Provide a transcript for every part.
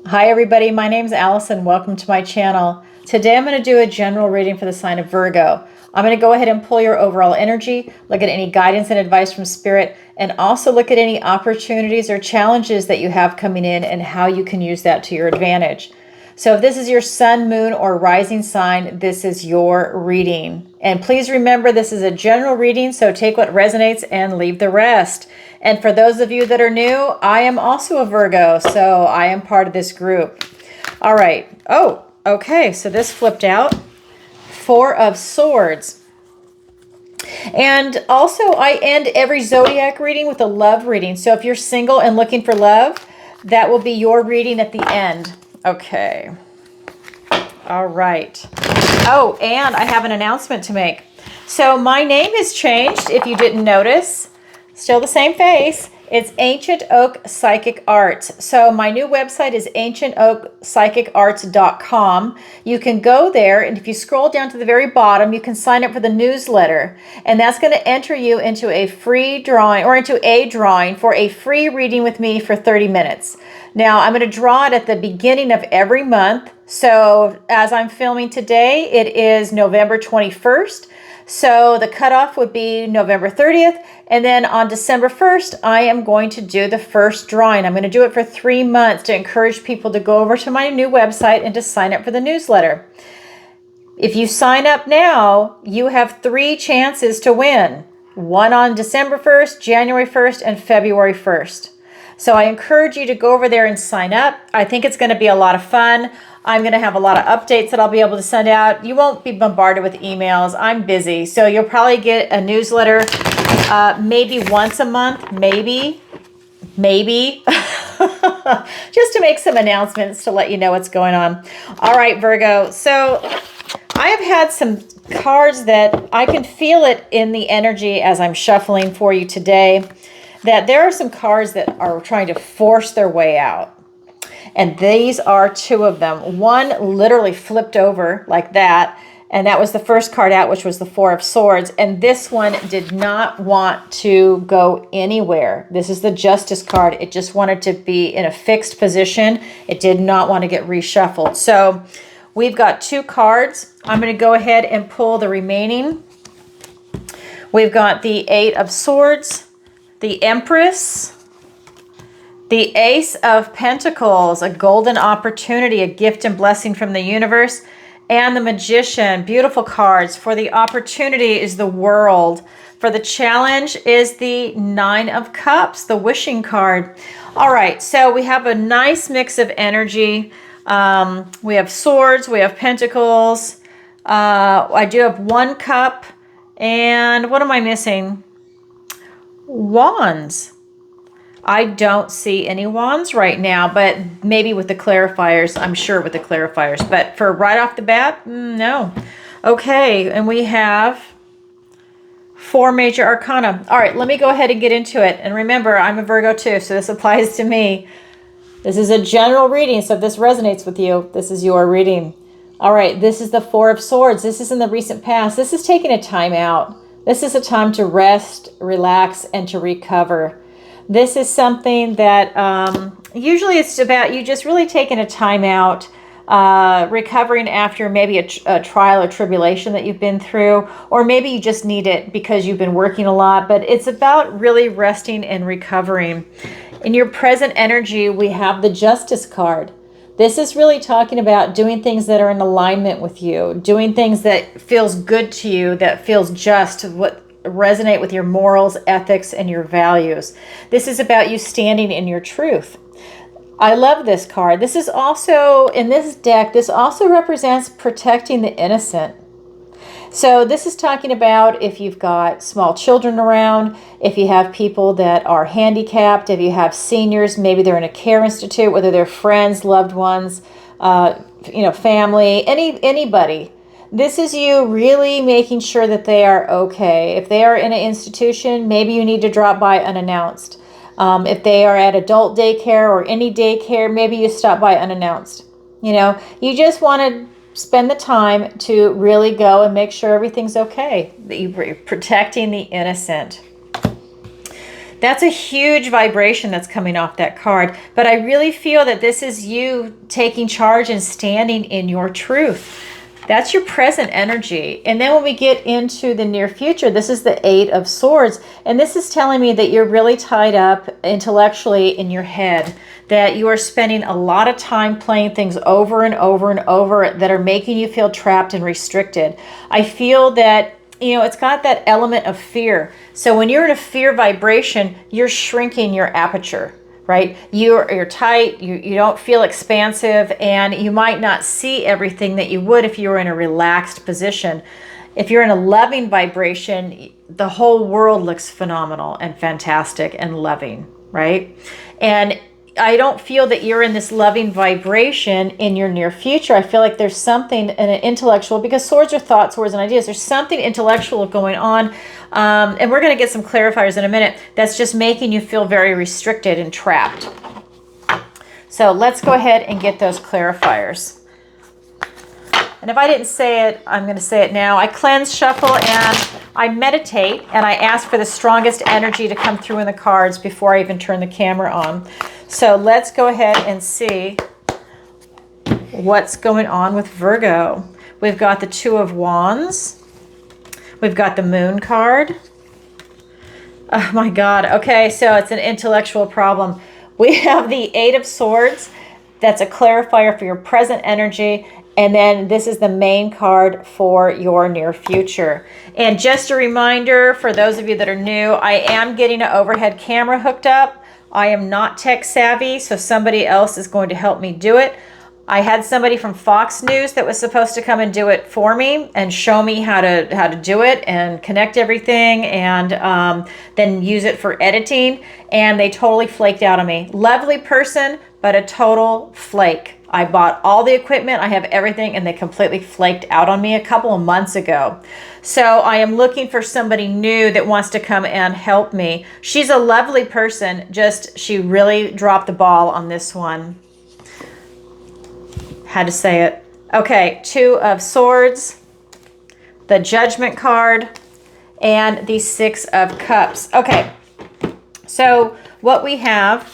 Hi everybody, my name's Alison. Welcome to my channel. Today I'm going to do a general reading for the sign of Virgo. I'm going to go ahead and pull your overall energy, look at any guidance and advice from Spirit, and also look at any opportunities or challenges that you have coming in and how you can use that to your advantage. So if this is your sun, moon, or rising sign, this is your reading. And please remember, this is a general reading, so take what resonates and leave the rest. And for those of you that are new, I am also a Virgo, so I am part of this group. All right. Oh, okay. So this flipped out. Four of Swords. And also, I end every zodiac reading with a love reading. So if you're single and looking for love, that will be your reading at the end. Okay. All right. Oh, and I have an announcement to make. So my name has changed, if you didn't notice. Still the same face. It's Ancient Oak Psychic Arts. So my new website is ancientoakpsychicarts.com. You can go there, and if you scroll down to the very bottom, you can sign up for the newsletter. And that's going to enter you into a free drawing, or into a drawing for a free reading with me for 30 minutes. Now, I'm going to draw it at the beginning of every month. So as I'm filming today, it is November 21st. So the cutoff would be November 30th. And then on December 1st, I am going to do the first drawing. I'm going to do it for 3 months to encourage people to go over to my new website and to sign up for the newsletter. If you sign up now, you have 3 chances to win. One on December 1st, January 1st, and February 1st. So I encourage you to go over there and sign up. I think it's going to be a lot of fun. I'm going to have a lot of updates that I'll be able to send out. You won't be bombarded with emails. I'm busy. So you'll probably get a newsletter maybe once a month, maybe. Just to make some announcements to let you know what's going on. All right, Virgo. So I have had some cards that I can feel it in the energy as I'm shuffling for you today, that there are some cards that are trying to force their way out. And these are 2 of them. One literally flipped over like that. And that was the first card out, which was the 4 of Swords. And this one did not want to go anywhere. This is the Justice card. It just wanted to be in a fixed position. It did not want to get reshuffled. So we've got 2 cards. I'm going to go ahead and pull the remaining. We've got the 8 of Swords, the Empress, the Ace of Pentacles, a golden opportunity, a gift and blessing from the universe, and the Magician. Beautiful cards. For the opportunity is the World. For the challenge is the 9 of Cups, the Wishing card. All right, so we have a nice mix of energy. We have Swords, we have Pentacles. I do have 1 cup, and what am I missing? Wands. I don't see any wands right now, but maybe with the clarifiers, I'm sure with the clarifiers. But for right off the bat, no. Okay, and we have 4 major arcana. All right, let me go ahead and get into it. And remember, I'm a Virgo too, so this applies to me. This is a general reading, so if this resonates with you, this is your reading. All right, this is the 4 of Swords. This is in the recent past. This is taking a time out. This is a time to rest, relax, and to recover. This is something that usually it's about you just really taking a time out, recovering after maybe a trial or tribulation that you've been through, or maybe you just need it because you've been working a lot, but it's about really resting and recovering. In your present energy, we have the Justice card. This is really talking about doing things that are in alignment with you, doing things that feels good to you, that feels just, what resonate with your morals, ethics, and your values. This is about you standing in your truth. I love this card. This is also, in this deck, this also represents protecting the innocent. So this is talking about if you've got small children around, if you have people that are handicapped, if you have seniors, maybe they're in a care institute, whether they're friends, loved ones, family, anybody. This is you really making sure that they are okay. If they are in an institution, maybe you need to drop by unannounced. If they are at adult daycare or any daycare, maybe you stop by unannounced. You just want to spend the time to really go and make sure everything's okay, that you're protecting the innocent. That's a huge vibration that's coming off that card. But I really feel that this is you taking charge and standing in your truth. That's your present energy. And then when we get into the near future, this is the Eight of Swords. And this is telling me that you're really tied up intellectually in your head, that you are spending a lot of time playing things over and over and over that are making you feel trapped and restricted. I feel that, you know, it's got that element of fear. So when you're in a fear vibration, you're shrinking your aperture. Right? You're tight, you don't feel expansive, and you might not see everything that you would if you were in a relaxed position. If you're in a loving vibration, the whole world looks phenomenal and fantastic and loving, right? And I don't feel that you're in this loving vibration in your near future. I feel like there's something in an intellectual, because swords are thoughts, words, and ideas. There's something intellectual going on. And we're going to get some clarifiers in a minute. That's just making you feel very restricted and trapped. So let's go ahead and get those clarifiers. And if I didn't say it, I'm going to say it now. I cleanse, shuffle, and I meditate, and I ask for the strongest energy to come through in the cards before I even turn the camera on. So let's go ahead and see what's going on with Virgo. We've got the Two of Wands. We've got the Moon card. Oh my God. Okay, so it's an intellectual problem. We have the Eight of Swords. That's a clarifier for your present energy. And then this is the main card for your near future. And just a reminder for those of you that are new, I am getting an overhead camera hooked up. I am not tech savvy, so somebody else is going to help me do it. I had somebody from Fox News that was supposed to come and do it for me and show me how to do it and connect everything, and then use it for editing. And they totally flaked out on me. Lovely person, but a total flake. I bought all the equipment, I have everything, and they completely flaked out on me a couple of months ago. So I am looking for somebody new that wants to come and help me. She's a lovely person, just she really dropped the ball on this one. Had to say it. Okay, Two of Swords, the Judgment card, and the Six of Cups. Okay, so what we have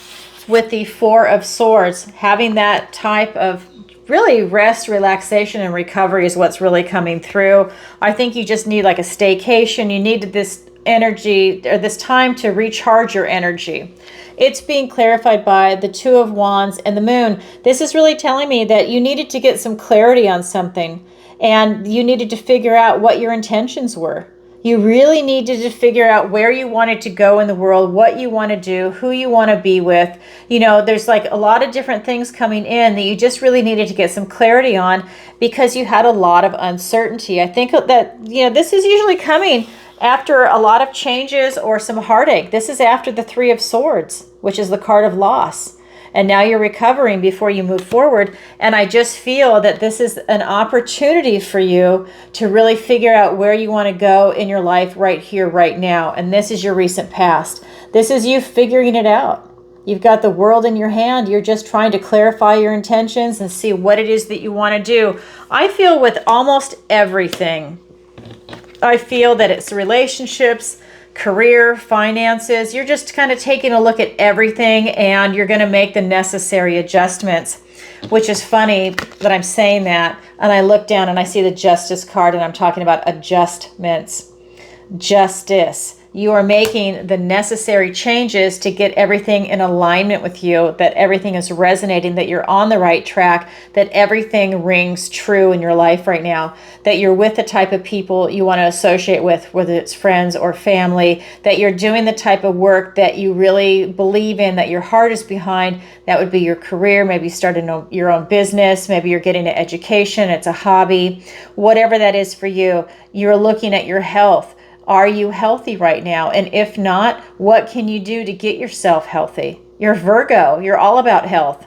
with the Four of Swords, having that type of really rest, relaxation, and recovery is what's really coming through. I think you just need like a staycation. You need this energy, or this time to recharge your energy. It's being clarified by the Two of Wands and the Moon. This is really telling me that you needed to get some clarity on something, and you needed to figure out what your intentions were. You really needed to figure out where you wanted to go in the world, what you want to do, who you want to be with. You know, there's like a lot of different things coming in that you just really needed to get some clarity on, because you had a lot of uncertainty. I think that, you know, this is usually coming after a lot of changes or some heartache. This is after the Three of Swords, which is the card of loss. And now you're recovering before you move forward. And I just feel that this is an opportunity for you to really figure out where you want to go in your life right here, right now. And this is your recent past. This is you figuring it out. You've got the world in your hand. You're just trying to clarify your intentions and see what it is that you want to do. I feel with almost everything, I feel that it's relationships, career, finances. You're just kind of taking a look at everything, and you're going to make the necessary adjustments, which is funny that I'm saying that. And I look down and I see the Justice card, and I'm talking about adjustments. Justice. You are making the necessary changes to get everything in alignment with you, that everything is resonating, that you're on the right track, that everything rings true in your life right now, that you're with the type of people you want to associate with, whether it's friends or family, that you're doing the type of work that you really believe in, that your heart is behind. That would be your career. Maybe starting your own business. Maybe you're getting an education. It's a hobby. Whatever that is for you, you're looking at your health. Are you healthy right now? And if not, what can you do to get yourself healthy? You're Virgo. You're all about health.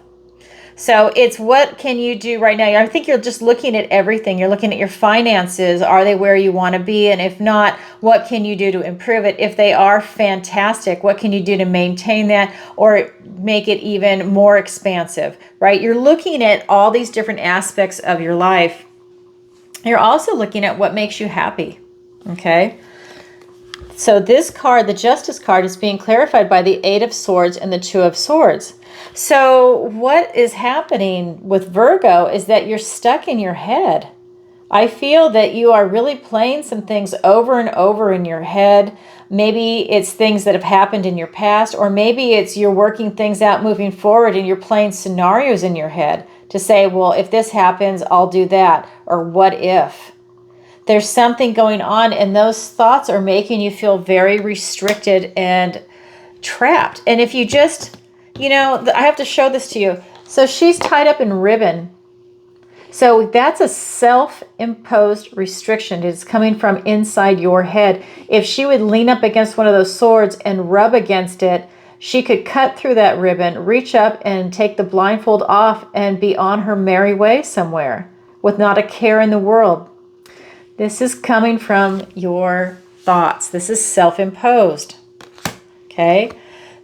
So it's what can you do right now? I think you're just looking at everything. You're looking at your finances. Are they where you want to be? And if not, what can you do to improve it? If they are, fantastic. What can you do to maintain that or make it even more expansive, right? You're looking at all these different aspects of your life. You're also looking at what makes you happy, okay? So this card, the Justice card, is being clarified by the Eight of Swords and the Two of Swords. So what is happening with Virgo is that you're stuck in your head. I feel that you are really playing some things over and over in your head. Maybe it's things that have happened in your past, or maybe it's you're working things out moving forward and you're playing scenarios in your head to say, well, if this happens, I'll do that, or what if? There's something going on, and those thoughts are making you feel very restricted and trapped. And if you just, I have to show this to you. So she's tied up in ribbon. So that's a self-imposed restriction. It's coming from inside your head. If she would lean up against one of those swords and rub against it, she could cut through that ribbon, reach up and take the blindfold off and be on her merry way somewhere with not a care in the world. This is coming from your thoughts. This is self-imposed. Okay?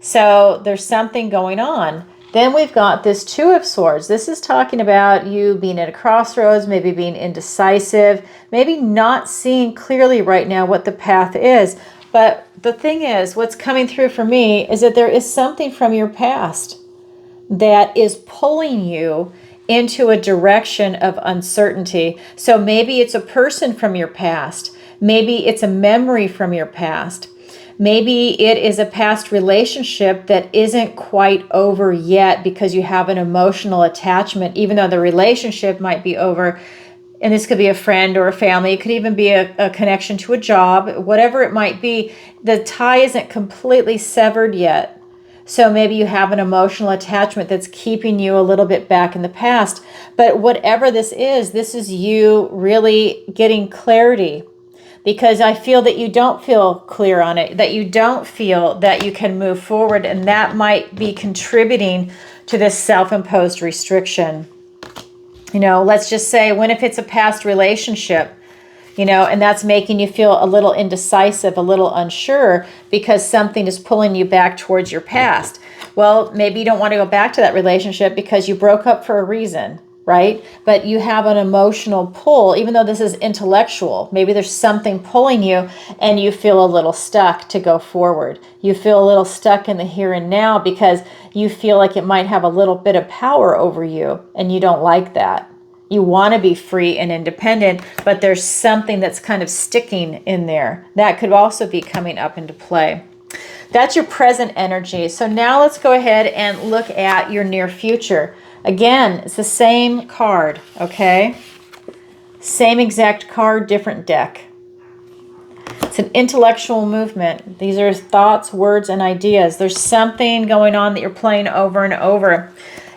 So there's something going on. Then we've got this Two of Swords. This is talking about you being at a crossroads, maybe being indecisive, maybe not seeing clearly right now what the path is. But the thing is, what's coming through for me is that there is something from your past that is pulling you into a direction of uncertainty. So maybe it's a person from your past. Maybe it's a memory from your past. Maybe it is a past relationship that isn't quite over yet because you have an emotional attachment, even though the relationship might be over. And this could be a friend or a family. It could even be a connection to a job, whatever it might be. The tie isn't completely severed yet. So maybe you have an emotional attachment that's keeping you a little bit back in the past. But whatever this is you really getting clarity. Because I feel that you don't feel clear on it, that you don't feel that you can move forward, and that might be contributing to this self-imposed restriction. Let's just say, when if it's a past relationship, and that's making you feel a little indecisive, a little unsure, because something is pulling you back towards your past. Well, maybe you don't want to go back to that relationship because you broke up for a reason. Right? But you have an emotional pull, even though this is intellectual. Maybe there's something pulling you and you feel a little stuck to go forward. You feel a little stuck in the here and now because you feel like it might have a little bit of power over you, and you don't like that. You want to be free and independent, but there's something that's kind of sticking in there. That could also be coming up into play. That's your present energy. So now let's go ahead and look at your near future. Again, it's the same card, okay? Same exact card, different deck. It's an intellectual movement. These are thoughts, words, and ideas. There's something going on that you're playing over and over.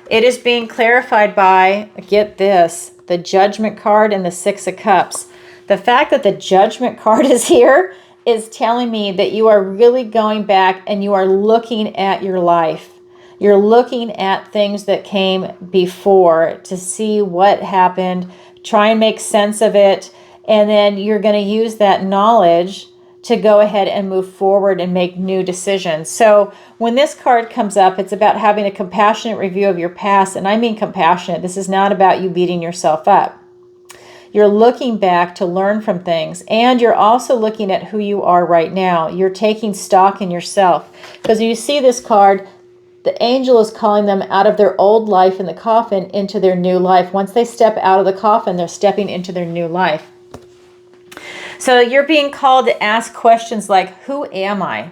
It is being clarified by, get this, the Judgment card and the Six of Cups. The fact that the Judgment card is here is telling me that you are really going back and you are looking at your life. You're looking at things that came before to see what happened, try and make sense of it, and then you're going to use that knowledge to go ahead and move forward and make new decisions. So when this card comes up, it's about having a compassionate review of your past, and I mean compassionate. This is not about you beating yourself up. You're looking back to learn from things, and you're also looking at who you are right now. You're taking stock in yourself. Because when you see this card, the angel is calling them out of their old life in the coffin into their new life. Once they step out of the coffin, they're stepping into their new life. So you're being called to ask questions like, who am I?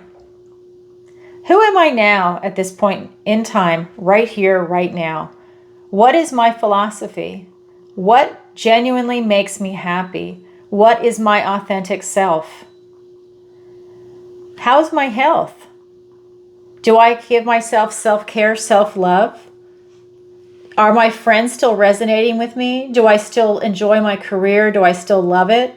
Who am I now at this point in time, right here, right now? What is my philosophy? What genuinely makes me happy? What is my authentic self? How's my health? Do I give myself self-care, self-love? Are my friends still resonating with me? Do I still enjoy my career? Do I still love it?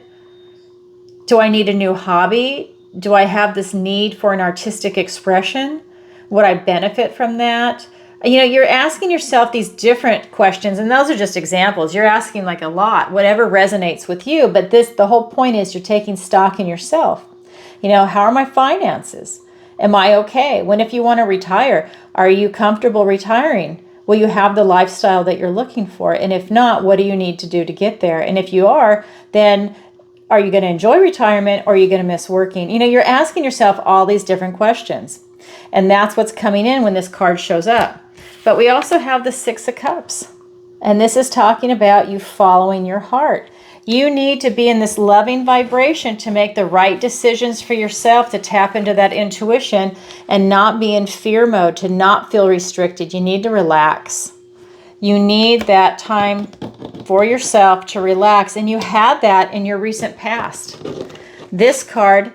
Do I need a new hobby? Do I have this need for an artistic expression? Would I benefit from that? You're asking yourself these different questions, and those are just examples. You're asking like a lot, whatever resonates with you. But the whole point is you're taking stock in yourself. How are my finances? Am I okay? When if you want to retire, are you comfortable retiring? Will you have the lifestyle that you're looking for? And if not, what do you need to do to get there? And if you are, then are you going to enjoy retirement, or are you going to miss working? You know, you're asking yourself all these different questions. And that's what's coming in when this card shows up. But we also have the Six of Cups. And this is talking about you following your heart. You need to be in this loving vibration to make the right decisions for yourself, to tap into that intuition and not be in fear mode, to not feel restricted. You need to relax. You need that time for yourself to relax. And you had that in your recent past. This card,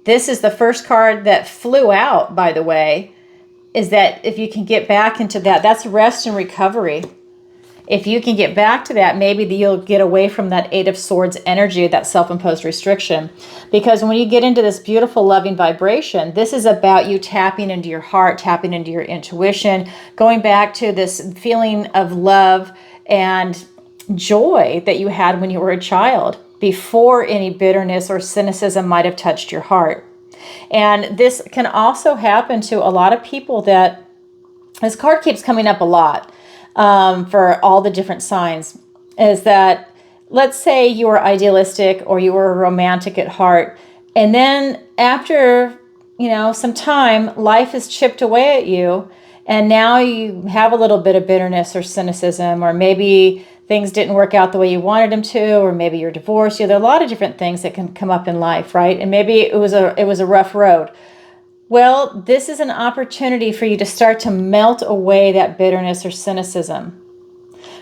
this is the first card that flew out, by the way, is that if you can get back into that, that's rest and recovery. If you can get back to that, maybe you'll get away from that Eight of Swords energy, that self-imposed restriction. Because when you get into this beautiful, loving vibration, this is about you tapping into your heart, tapping into your intuition, going back to this feeling of love and joy that you had when you were a child, before any bitterness or cynicism might have touched your heart. And this can also happen to a lot of people that, this card keeps coming up a lot, for all the different signs, is that, let's say you were idealistic or you were romantic at heart, and then after, you know, some time, life has chipped away at you, and now you have a little bit of bitterness or cynicism, or maybe things didn't work out the way you wanted them to, or maybe you're divorced. You know, there are a lot of different things that can come up in life, right? And maybe it was a rough road. Well, this is an opportunity for you to start to melt away that bitterness or cynicism,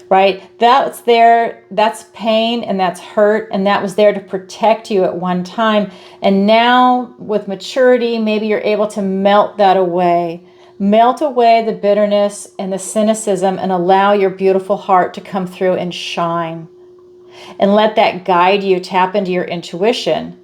right? That's there, that's pain and that's hurt, and that was there to protect you at one time. And now with maturity, maybe you're able to melt that away. Melt away the bitterness and the cynicism and allow your beautiful heart to come through and shine. And let that guide you, tap into your intuition.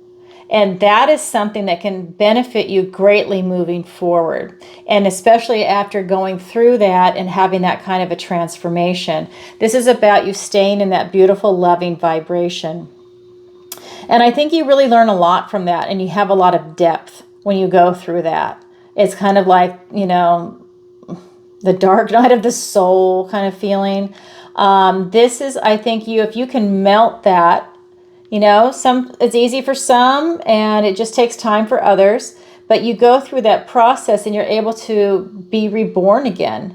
And that is something that can benefit you greatly moving forward. And especially after going through that and having that kind of a transformation. This is about you staying in that beautiful, loving vibration. And I think you really learn a lot from that. And you have a lot of depth when you go through that. It's kind of like, you know, the dark night of the soul kind of feeling. This is, I think, if you can melt that. You know, it's easy for some and it just takes time for others, but you go through that process and you're able to be reborn again,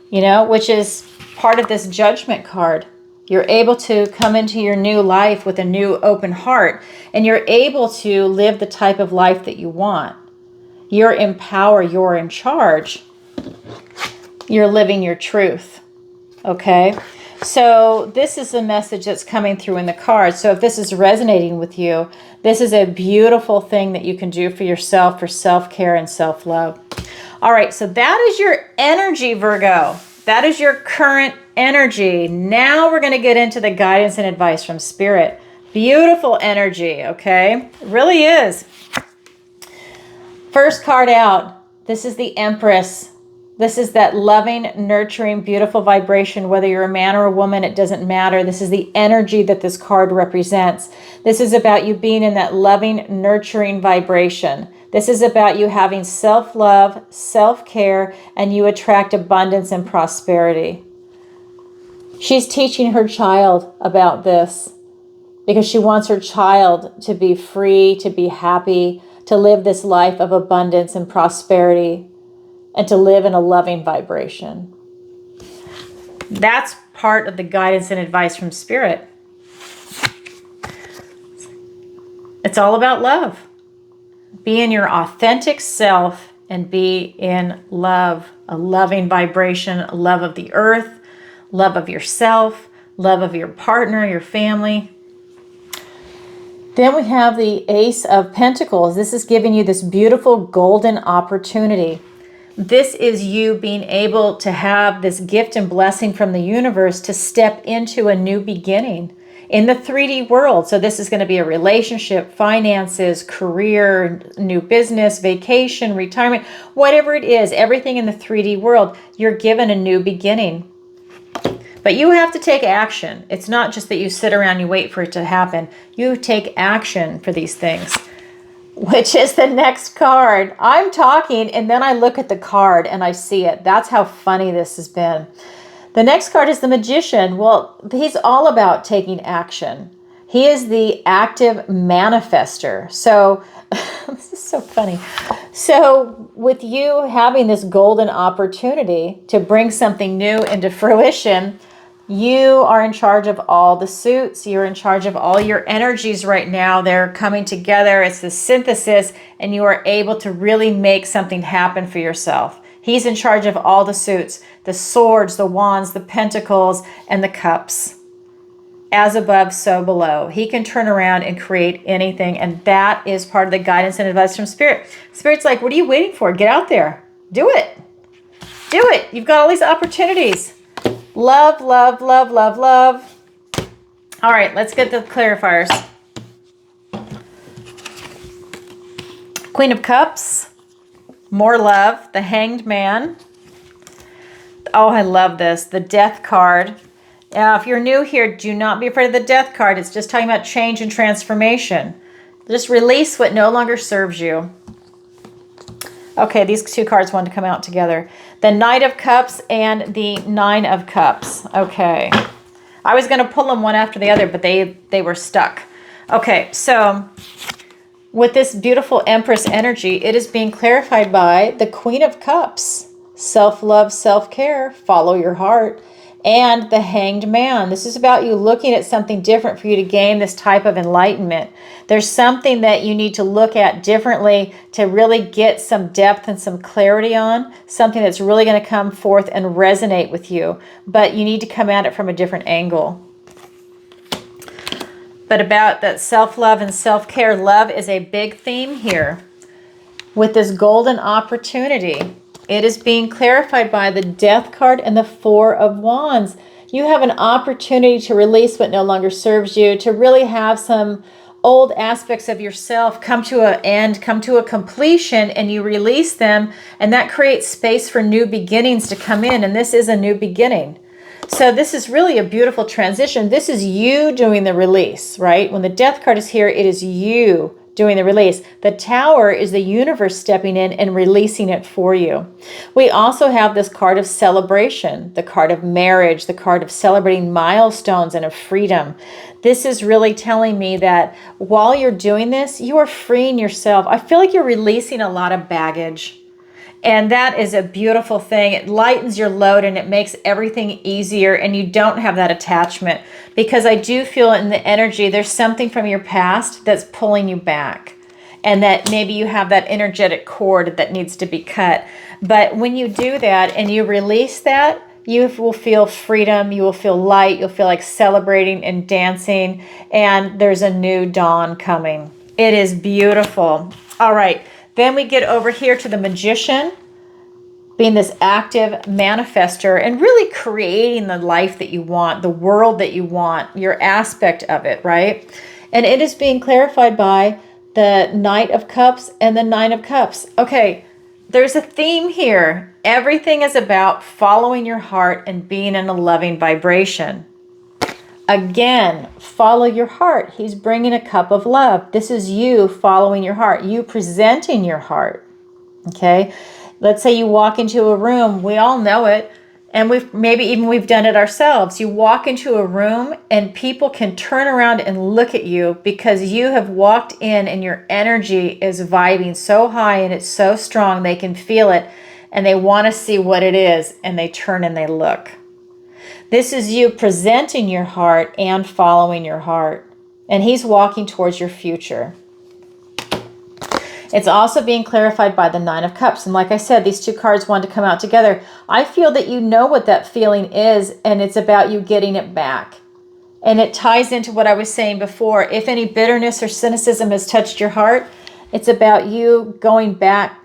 you know, which is part of this Judgment card. You're able to come into your new life with a new open heart, and you're able to live the type of life that you want. You're in power, you're in charge. You're living your truth, okay? So this is a message that's coming through in the cards. So if this is resonating with you, this is a beautiful thing that you can do for yourself, for self-care and self-love. All right, so that is your energy, Virgo. That is your current energy. Now we're going to get into the guidance and advice from Spirit. Beautiful energy, okay? It really is. First card out, this is the Empress. This is that loving, nurturing, beautiful vibration. Whether you're a man or a woman, it doesn't matter. This is the energy that this card represents. This is about you being in that loving, nurturing vibration. This is about you having self-love, self-care, and you attract abundance and prosperity. She's teaching her child about this because she wants her child to be free, to be happy, to live this life of abundance and prosperity, and to live in a loving vibration. That's part of the guidance and advice from Spirit. It's all about love. Be in your authentic self and be in love. A loving vibration, love of the earth, love of yourself, love of your partner, your family. Then we have the Ace of Pentacles. This is giving you this beautiful golden opportunity. This is you being able to have this gift and blessing from the universe to step into a new beginning in the 3D world. So this is going to be a relationship, finances, career, new business, vacation, retirement, whatever it is, everything in the 3D world, you're given a new beginning. But you have to take action. It's not just that you sit around and you wait for it to happen. You take action for these things. Which is the next card. I'm talking and then I look at the card and I see it. That's how funny this has been. The next card is the Magician. Well, he's all about taking action. He is the active manifester. So this is so funny. So with you having this golden opportunity to bring something new into fruition, you are in charge of all the suits. You're in charge of all your energies right now. They're coming together. It's the synthesis, and you are able to really make something happen for yourself. He's in charge of all the suits, the swords, the wands, the pentacles, and the cups. As above, so below. He can turn around and create anything, and that is part of the guidance and advice from Spirit. Spirit's like, what are you waiting for? Get out there. Do it. Do it. You've got all these opportunities. Love, love, love, love, love. All right, let's get the clarifiers. Queen of Cups. More love. The Hanged Man. Oh, I love this. The Death card. Now, if you're new here, do not be afraid of the Death card. It's just talking about change and transformation. Just release what no longer serves you. Okay, these two cards want to come out together. The Knight of Cups and the Nine of Cups. Okay. I was going to pull them one after the other, but they were stuck. Okay, so with this beautiful Empress energy, it is being clarified by the Queen of Cups. Self-love, self-care, follow your heart. And the Hanged Man. This is about you looking at something different for you to gain this type of enlightenment. There's something that you need to look at differently to really get some depth and some clarity on, something that's really going to come forth and resonate with you. But you need to come at it from a different angle. But about that self-love and self-care, love is a big theme here. With this golden opportunity, it is being clarified by the Death card and the Four of Wands. You have an opportunity to release what no longer serves you, to really have some old aspects of yourself come to an end, come to a completion, and you release them, and that creates space for new beginnings to come in, and this is a new beginning. So this is really a beautiful transition. This is you doing the release, right? When the Death card is here, it is you doing the release. The Tower is the universe stepping in and releasing it for you. We also have this card of celebration, the card of marriage, the card of celebrating milestones and of freedom. This is really telling me that while you're doing this, you are freeing yourself. I feel like you're releasing a lot of baggage. And that is a beautiful thing. It lightens your load and it makes everything easier, and you don't have that attachment, because I do feel in the energy there's something from your past that's pulling you back, and that maybe you have that energetic cord that needs to be cut. But when you do that and you release that, you will feel freedom, you will feel light, you'll feel like celebrating and dancing, and there's a new dawn coming. It is beautiful. All right. Then we get over here to the Magician, being this active manifester and really creating the life that you want, the world that you want, your aspect of it, right? And it is being clarified by the Knight of Cups and the Nine of Cups. Okay, there's a theme here. Everything is about following your heart and being in a loving vibration. Again, follow your heart. He's bringing a cup of love. This is you following your heart, you presenting your heart. Okay, let's say you walk into a room. We all know it, and we've done it ourselves. You walk into a room and people can turn around and look at you because you have walked in and your energy is vibing so high and it's so strong. They can feel it and they want to see what it is, and they turn and they look. This is you presenting your heart and following your heart. And he's walking towards your future. It's also being clarified by the Nine of Cups. And like I said, these two cards want to come out together. I feel that you know what that feeling is, and it's about you getting it back. And it ties into what I was saying before. If any bitterness or cynicism has touched your heart, it's about you going back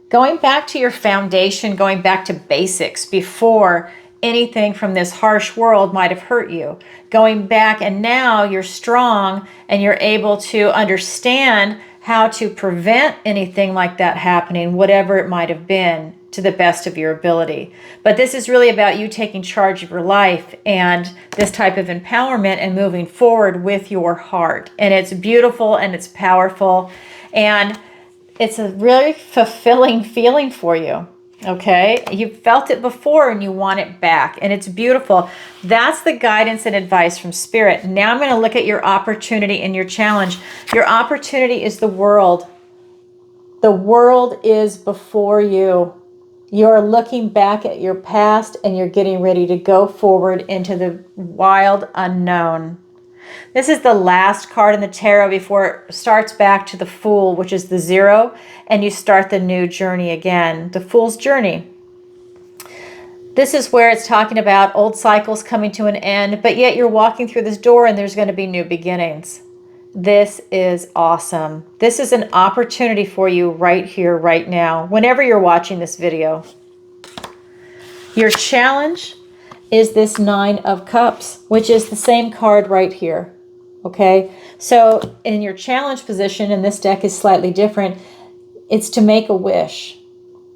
to your foundation, going back to basics before anything from this harsh world might have hurt you. Going back, and now you're strong and you're able to understand how to prevent anything like that happening, whatever it might have been, to the best of your ability. But this is really about you taking charge of your life and this type of empowerment and moving forward with your heart. And it's beautiful and it's powerful, and it's a really fulfilling feeling for you. Okay, you felt it before and you want it back, and it's beautiful. That's the guidance and advice from Spirit. Now I'm going to look at your opportunity and your challenge. Your opportunity is the world. The world is before you. You're looking back at your past and you're getting ready to go forward into the wild unknown. This is the last card in the tarot before it starts back to the Fool, which is the 0, and you start the new journey again, the Fool's journey. This is where it's talking about old cycles coming to an end, but yet you're walking through this door and there's going to be new beginnings. This is awesome. This is an opportunity for you right here, right now, whenever you're watching this video. Your challenge is this 9 of Cups, which is the same card right here. Okay, so in your challenge position, and this deck is slightly different, it's to make a wish.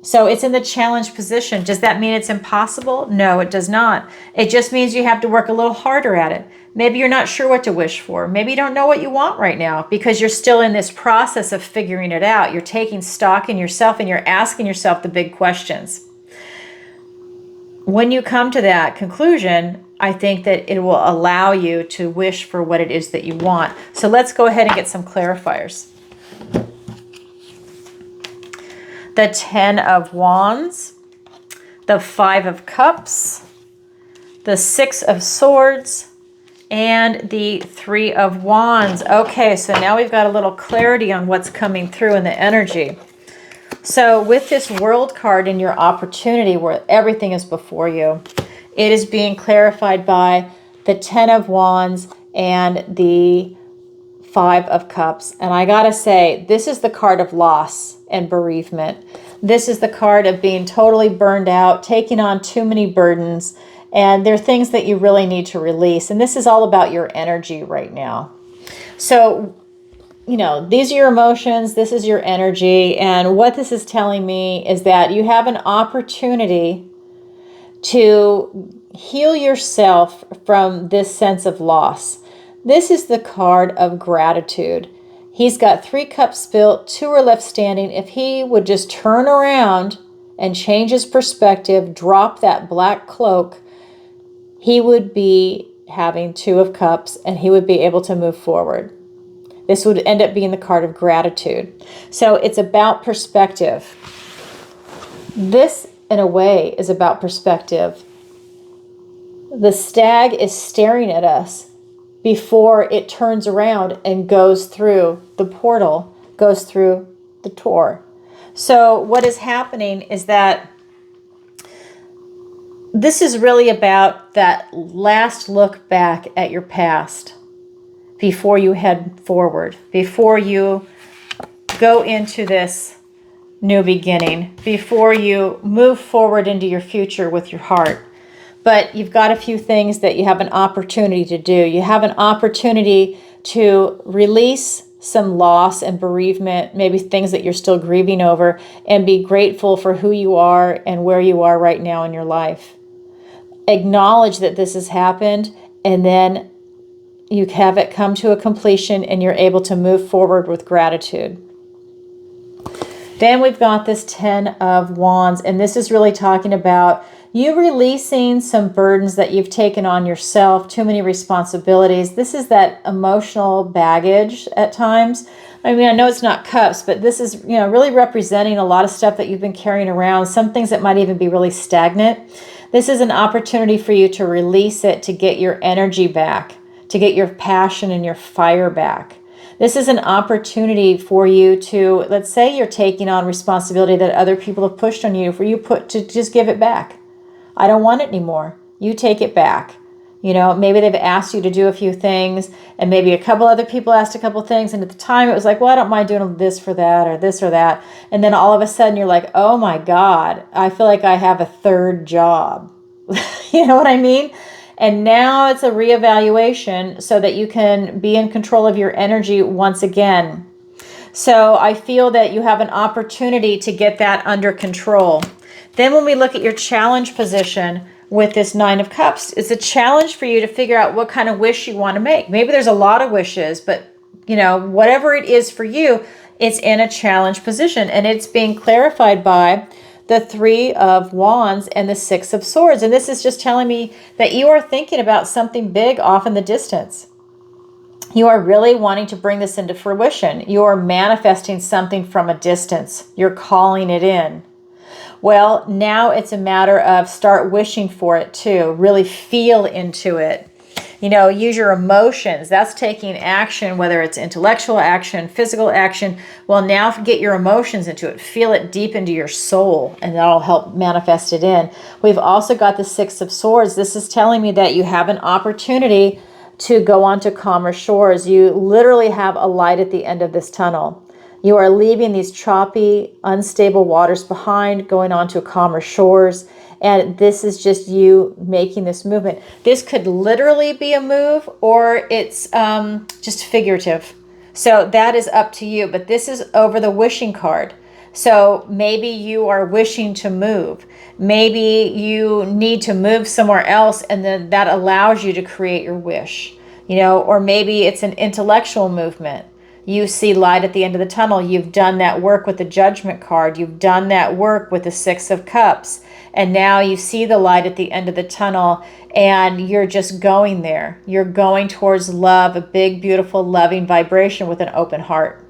So it's in the challenge position. Does that mean it's impossible? No, it does not. It just means you have to work a little harder at it. Maybe you're not sure what to wish for. Maybe you don't know what you want right now because you're still in this process of figuring it out. You're taking stock in yourself and you're asking yourself the big questions. When you come to that conclusion, I think that it will allow you to wish for what it is that you want. So let's go ahead and get some clarifiers. The 10 of Wands, the 5 of Cups, the 6 of Swords, and the 3 of Wands. Okay, so now we've got a little clarity on what's coming through in the energy. So with this World card in your opportunity where everything is before you, it is being clarified by the 10 of Wands and the 5 of Cups. And I gotta say, this is the card of loss and bereavement. This is the card of being totally burned out, taking on too many burdens, and there are things that you really need to release. And this is all about your energy right now. So, you know, these are your emotions, this is your energy, and what this is telling me is that you have an opportunity to heal yourself from this sense of loss. This is the card of gratitude. He's got 3 cups spilt, 2 are left standing. If he would just turn around and change his perspective, drop that black cloak, he would be having 2 of cups and he would be able to move forward. This would end up being the card of gratitude. So it's about perspective. This, in a way, is about perspective. The stag is staring at us before it turns around and goes through the portal, goes through the door. So what is happening is that this is really about that last look back at your past before you head forward, before you go into this new beginning, before you move forward into your future with your heart. But you've got a few things that you have an opportunity to do. You have an opportunity to release some loss and bereavement, maybe things that you're still grieving over, and be grateful for who you are and where you are right now in your life. Acknowledge that this has happened, and then you have it come to a completion and you're able to move forward with gratitude. Then we've got this 10 of Wands, and this is really talking about you releasing some burdens that you've taken on yourself, too many responsibilities. This is that emotional baggage at times. I mean, I know it's not cups, but this is, you know, really representing a lot of stuff that you've been carrying around, some things that might even be really stagnant. This is an opportunity for you to release it, to get your energy back, to get your passion and your fire back. This is an opportunity for you to, let's say you're taking on responsibility that other people have pushed on you, for you to just give it back. I don't want it anymore. You take it back. You know, maybe they've asked you to do a few things, and maybe a couple other people asked a couple things, and at the time it was like, well, I don't mind doing this for that or this or that. And then all of a sudden you're like, oh my God, I feel like I have a third job. You know what I mean? And now it's a reevaluation so that you can be in control of your energy once again. So I feel that you have an opportunity to get that under control. Then when we look at your challenge position with this 9 of Cups, it's a challenge for you to figure out what kind of wish you want to make. Maybe there's a lot of wishes, but you know, whatever it is for you, it's in a challenge position, and it's being clarified by the Three of Wands and the Six of Swords. And this is just telling me that you are thinking about something big off in the distance. You are really wanting to bring this into fruition. You are manifesting something from a distance. You're calling it in. Well, now it's a matter of start wishing for it too. Really feel into it. You know, use your emotions. That's taking action, whether it's intellectual action, physical action. Well, now get your emotions into it. Feel it deep into your soul, and that'll help manifest it in. We've also got the Six of Swords. This is telling me that you have an opportunity to go on to calmer shores. You literally have a light at the end of this tunnel. You are leaving these choppy, unstable waters behind, going on to calmer shores. And this is just you making this movement. This could literally be a move, or it's just figurative. So that is up to you. But this is over the wishing card. So maybe you are wishing to move. Maybe you need to move somewhere else, and then that allows you to create your wish. You know, or maybe it's an intellectual movement. You see light at the end of the tunnel. You've done that work with the Judgment card. You've done that work with the Six of Cups. And now you see the light at the end of the tunnel, and you're just going there. You're going towards love, a big, beautiful, loving vibration with an open heart.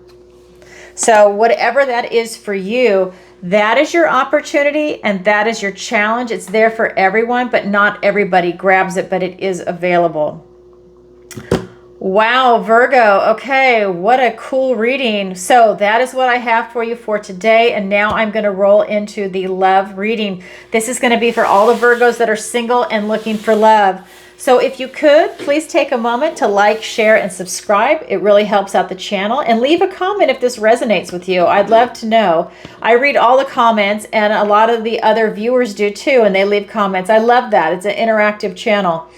So whatever that is for you, that is your opportunity and that is your challenge. It's there for everyone, but not everybody grabs it, but it is available. Wow, Virgo. Okay, what a cool reading. So that is what I have for you for today. And now I'm going to roll into the love reading. This is going to be for all the Virgos that are single and looking for love. So if you could, please take a moment to like, share, and subscribe. It really helps out the channel. And leave a comment if this resonates with you. I'd love to know. I read all the comments, and a lot of the other viewers do too, and they leave comments. I love that. It's an interactive channel.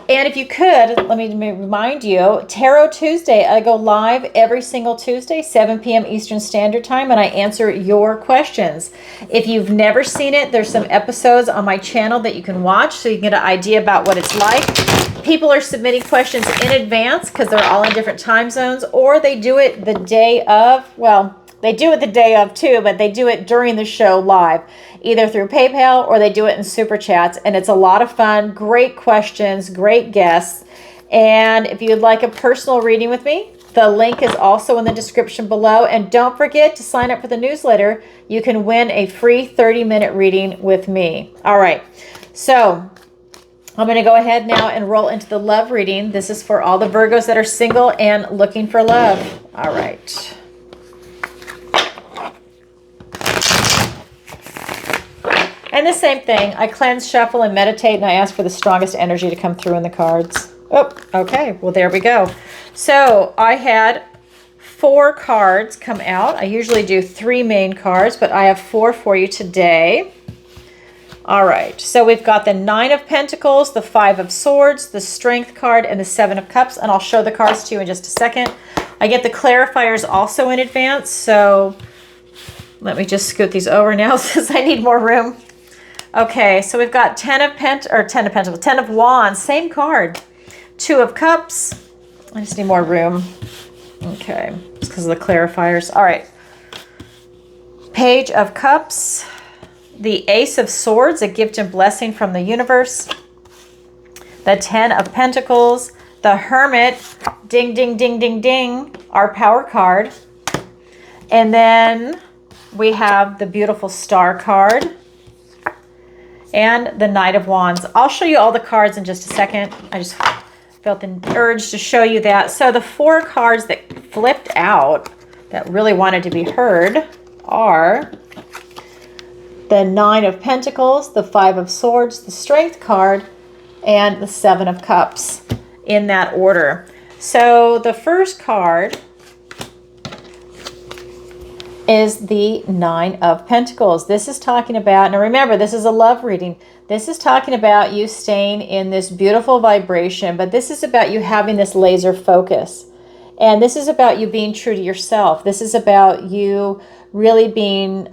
And if you could, let me remind you, Tarot Tuesday, I go live every single Tuesday, 7 p.m. Eastern Standard Time, and I answer your questions. If you've never seen it, there's some episodes on my channel that you can watch so you can get an idea about what it's like. People are submitting questions in advance because they're all in different time zones, or they do it the day of, well, they do it the day of too, but they do it during the show live, either through PayPal or they do it in Super Chats. And it's a lot of fun, great questions, great guests. And if you'd like a personal reading with me, the link is also in the description below. And don't forget to sign up for the newsletter. You can win a free 30-minute reading with me. All right, so I'm going to go ahead now and roll into the love reading. This is for all the Virgos that are single and looking for love. All right. And the same thing, I cleanse, shuffle, and meditate, and I ask for the strongest energy to come through in the cards. Oh, okay, well, there we go. So I had 4 cards come out. I usually do 3 main cards, but I have 4 for you today. All right, so we've got the 9 of Pentacles, the 5 of Swords, the Strength card, and the 7 of Cups, and I'll show the cards to you in just a second. I get the clarifiers also in advance, so let me just scoot these over now since I need more room. Okay, so we've got 10 of Pentacles, 10 of Wands, same card. 2 of Cups. I just need more room. Okay, it's because of the clarifiers. All right. Page of Cups. The Ace of Swords, a gift and blessing from the universe. The 10 of Pentacles. The Hermit. Ding, ding, ding, ding, ding. Our power card. And then we have the beautiful Star card. And the Knight of Wands. I'll show you all the cards in just a second. I just felt the urge to show you that. So the 4 cards that flipped out that really wanted to be heard are the 9 of Pentacles, the 5 of Swords, the Strength card, and the 7 of Cups in that order. So the first card is the 9 of Pentacles. This is talking about, now remember, this is a love reading. This is talking about you staying in this beautiful vibration, but this is about you having this laser focus. And this is about you being true to yourself. This is about you really being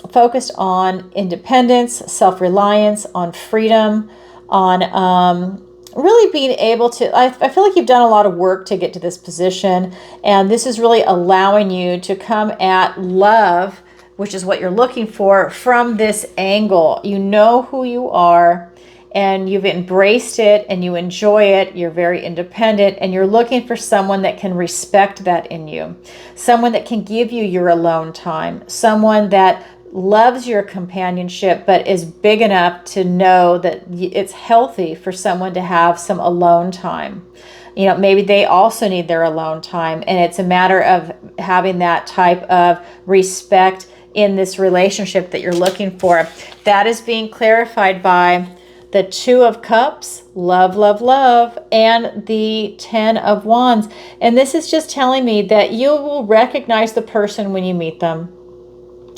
focused on independence, self-reliance, on freedom, on really being able to, I feel like you've done a lot of work to get to this position, and this is really allowing you to come at love which is what you're looking for, from this angle. You know who you are, and you've embraced it, and you enjoy it. You're very independent, and you're looking for someone that can respect that in you, someone that can give you your alone time, someone that loves your companionship but is big enough to know that it's healthy for someone to have some alone time. You know, maybe they also need their alone time, and it's a matter of having that type of respect in this relationship that you're looking for. That is being clarified by the Two of Cups, love, love, love, and the Ten of Wands. And this is just telling me that you will recognize the person when you meet them.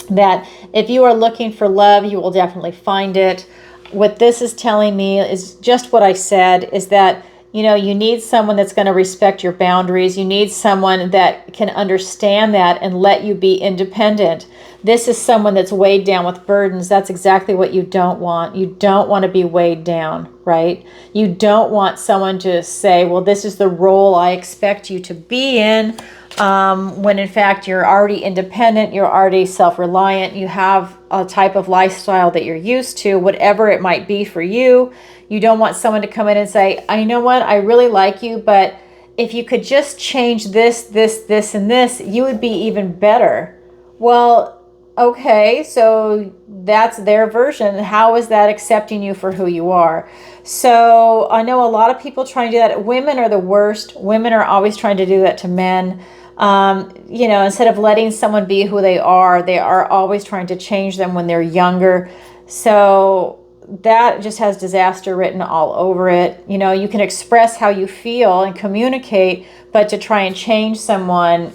That if you are looking for love, you will definitely find it. What this is telling me is just what I said, is that, you know, you need someone that's going to respect your boundaries. You need someone that can understand that and let you be independent. This is someone that's weighed down with burdens. That's exactly what you don't want. You don't want to be weighed down, right? You don't want someone to say, well, this is the role I expect you to be in, when in fact you're already independent, you're already self-reliant, you have a type of lifestyle that you're used to, whatever it might be for you. You don't want someone to come in and say, I know what, I really like you, but if you could just change this, this, this, and this, you would be even better. Well, okay, so that's their version. How is that accepting you for who you are? So I know a lot of people trying to do that. Women are the worst. Women are always trying to do that to men. You know, instead of letting someone be who they are always trying to change them when they're younger. So that just has disaster written all over it. You know, you can express how you feel and communicate, but to try and change someone,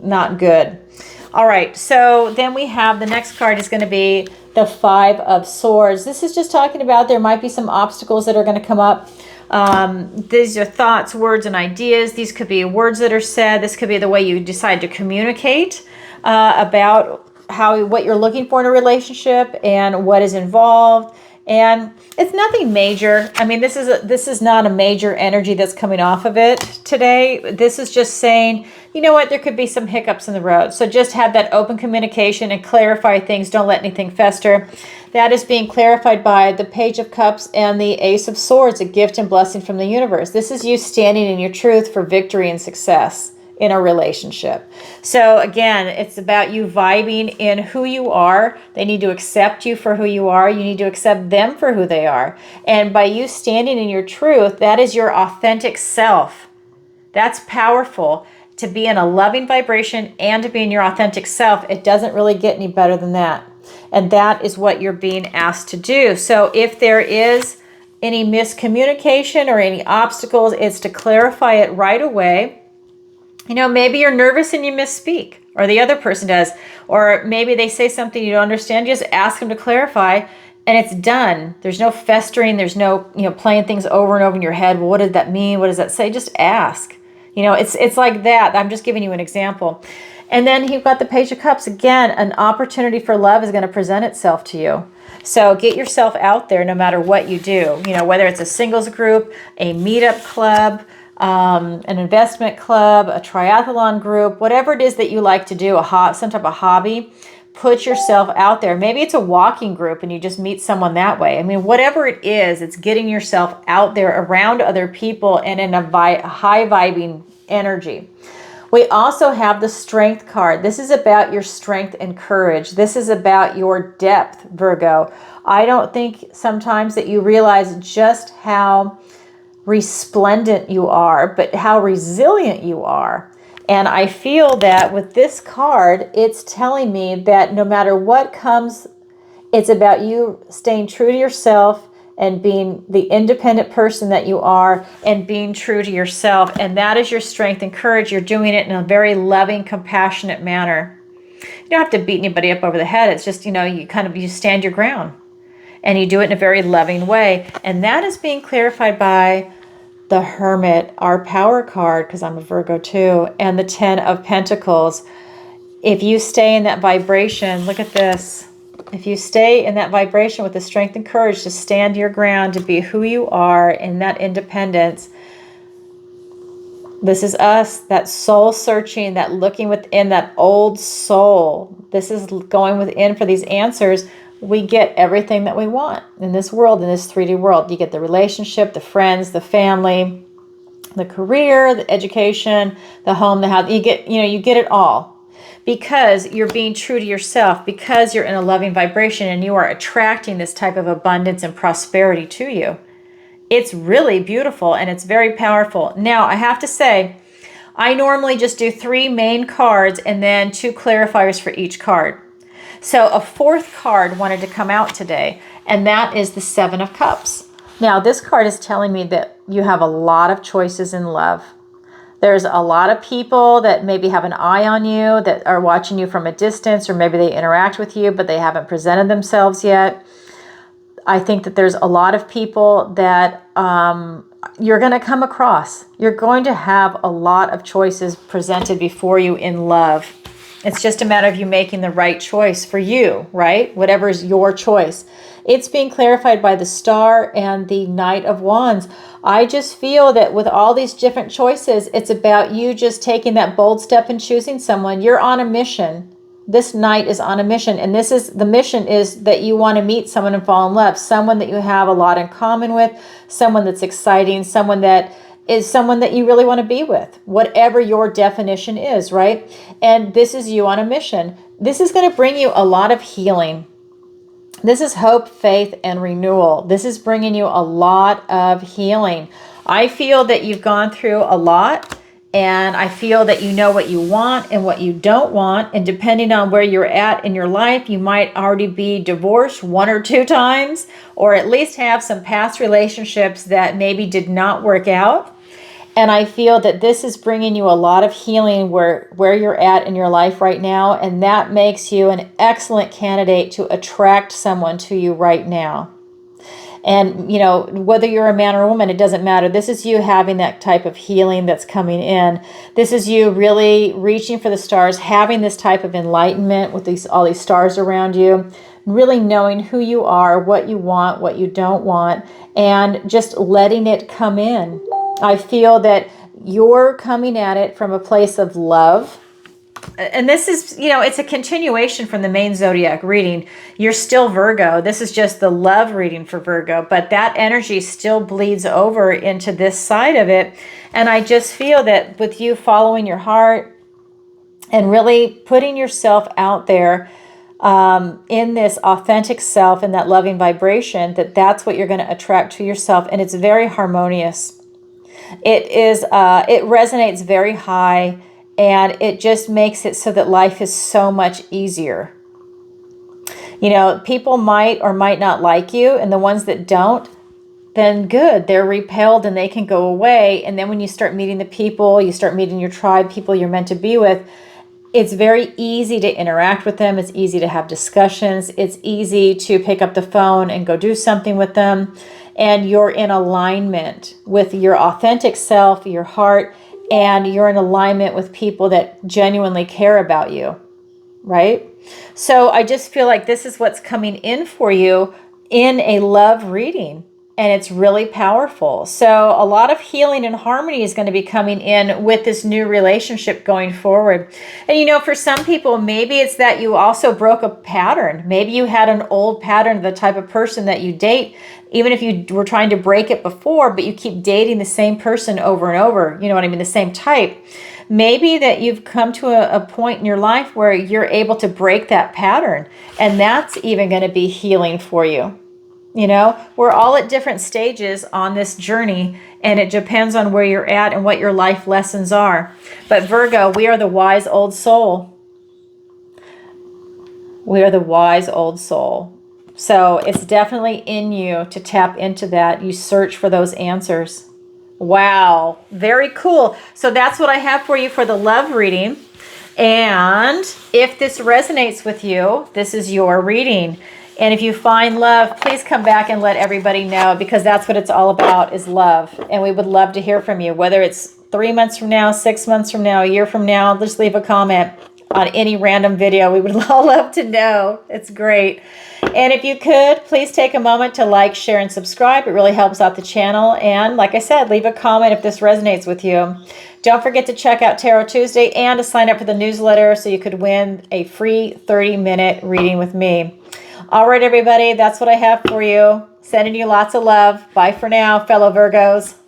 not good. All right, so then we have the next card is going to be the Five of Swords. This is just talking about there might be some obstacles that are going to come up. These are thoughts, words, and ideas. These could be words that are said. This could be the way you decide to communicate about what you're looking for in a relationship and what is involved. And it's nothing major. I mean, this is not a major energy that's coming off of it today. This is just saying, you know what, there could be some hiccups in the road. So just have that open communication and clarify things. Don't let anything fester. That is being clarified by the Page of Cups and the Ace of Swords, a gift and blessing from the universe. This is you standing in your truth for victory and success in a relationship. So again, it's about you vibing in who you are. They need to accept you for who you are. You need to accept them for who they are. And by you standing in your truth, that is your authentic self. That's powerful. To be in a loving vibration and to be in your authentic self, it doesn't really get any better than that. And that is what you're being asked to do. So if there is any miscommunication or any obstacles, it's to clarify it right away. You know, maybe you're nervous and you misspeak, or the other person does, or maybe they say something you don't understand. You just ask them to clarify, and it's done. There's no festering. There's no, you know, playing things over and over in your head. Well, what did that mean? What does that say? Just ask. You know, it's like that. I'm just giving you an example. And then you've got the Page of Cups. Again, an opportunity for love is going to present itself to you. So get yourself out there no matter what you do. You know, whether it's a singles group, a meetup club, an investment club, a triathlon group, whatever it is that you like to do, some type of hobby, put yourself out there. Maybe it's a walking group and you just meet someone that way. I mean, whatever it is, it's getting yourself out there around other people and in a high vibing energy. We also have the Strength card. This is about your strength and courage. This is about your depth, Virgo. I don't think sometimes that you realize just how resplendent you are, but how resilient you are. And I feel that with this card, it's telling me that no matter what comes, it's about you staying true to yourself and being the independent person that you are and being true to yourself. And that is your strength and courage. You're doing it in a very loving, compassionate manner. You don't have to beat anybody up over the head. It's just, you know, you stand your ground and you do it in a very loving way. And that is being clarified by the Hermit, our power card, because I'm a Virgo too, and the Ten of Pentacles. If you stay in that vibration, look at this. If you stay in that vibration with the strength and courage to stand your ground, to be who you are in that independence, This is us, that soul searching, that looking within, that old soul. This is going within for these answers. We get everything that we want in this world, in this 3D world. You get the relationship, the friends, the family, the career, the education, the home, the house. You get it all. Because you're being true to yourself, because you're in a loving vibration and you are attracting this type of abundance and prosperity to you. It's really beautiful and it's very powerful. Now, I have to say, I normally just do 3 main cards and then 2 clarifiers for each card. So a 4th card wanted to come out today, and that is the 7 of Cups. Now, this card is telling me that you have a lot of choices in love. There's a lot of people that maybe have an eye on you, that are watching you from a distance, or maybe they interact with you, but they haven't presented themselves yet. I think that there's a lot of people that you're going to come across. You're going to have a lot of choices presented before you in love. It's just a matter of you making the right choice for you, right? Whatever is your choice. It's being clarified by the Star and the Knight of Wands. I just feel that with all these different choices, it's about you just taking that bold step and choosing someone. You're on a mission. This Knight is on a mission, and the mission is that you want to meet someone and fall in love, someone that you have a lot in common with, someone that's exciting, someone that you really want to be with, whatever your definition is, right? And this is you on a mission. This is going to bring you a lot of healing. This is hope, faith, and renewal. This is bringing you a lot of healing. I feel that you've gone through a lot, and I feel that you know what you want and what you don't want. And depending on where you're at in your life, you might already be divorced 1 or 2 times, or at least have some past relationships that maybe did not work out. And I feel that this is bringing you a lot of healing where you're at in your life right now. And that makes you an excellent candidate to attract someone to you right now. And, whether you're a man or a woman, it doesn't matter. This is you having that type of healing that's coming in. This is you really reaching for the stars, having this type of enlightenment with all these stars around you, really knowing who you are, what you want, what you don't want, and just letting it come in. I feel that you're coming at it from a place of love. And this is, it's a continuation from the main zodiac reading. You're still Virgo. This is just the love reading for Virgo, but that energy still bleeds over into this side of it. And I just feel that with you following your heart and really putting yourself out there in this authentic self and that loving vibration, that's what you're going to attract to yourself. And it's very harmonious. It resonates very high, and it just makes it so that life is so much easier. People might or might not like you, and the ones that don't, then good. They're repelled and they can go away. And then when you start meeting the people, you start meeting your tribe, people you're meant to be with, it's very easy to interact with them. It's easy to have discussions. It's easy to pick up the phone and go do something with them. And you're in alignment with your authentic self, your heart, and you're in alignment with people that genuinely care about you, right? So I just feel like this is what's coming in for you in a love reading. And it's really powerful. So a lot of healing and harmony is going to be coming in with this new relationship going forward. And for some people, maybe it's that you also broke a pattern. Maybe you had an old pattern of the type of person that you date, even if you were trying to break it before, but you keep dating the same person over and over, you know what I mean, the same type. Maybe that you've come to a point in your life where you're able to break that pattern, and that's even going to be healing for you. We're all at different stages on this journey, and it depends on where you're at and what your life lessons are. But Virgo, we are the wise old soul. We are the wise old soul. So it's definitely in you to tap into that. You search for those answers. Wow, very cool. So that's what I have for you for the love reading. And if this resonates with you, this is your reading. And if you find love, please come back and let everybody know, because that's what it's all about, is love. And we would love to hear from you, whether it's 3 months from now, 6 months from now, a year from now. Just leave a comment on any random video. We would all love to know. It's great. And if you could, please take a moment to like, share, and subscribe. It really helps out the channel. And like I said, leave a comment if this resonates with you. Don't forget to check out Tarot Tuesday and to sign up for the newsletter so you could win a free 30-minute reading with me. All right, everybody, that's what I have for you. Sending you lots of love. Bye for now, fellow Virgos.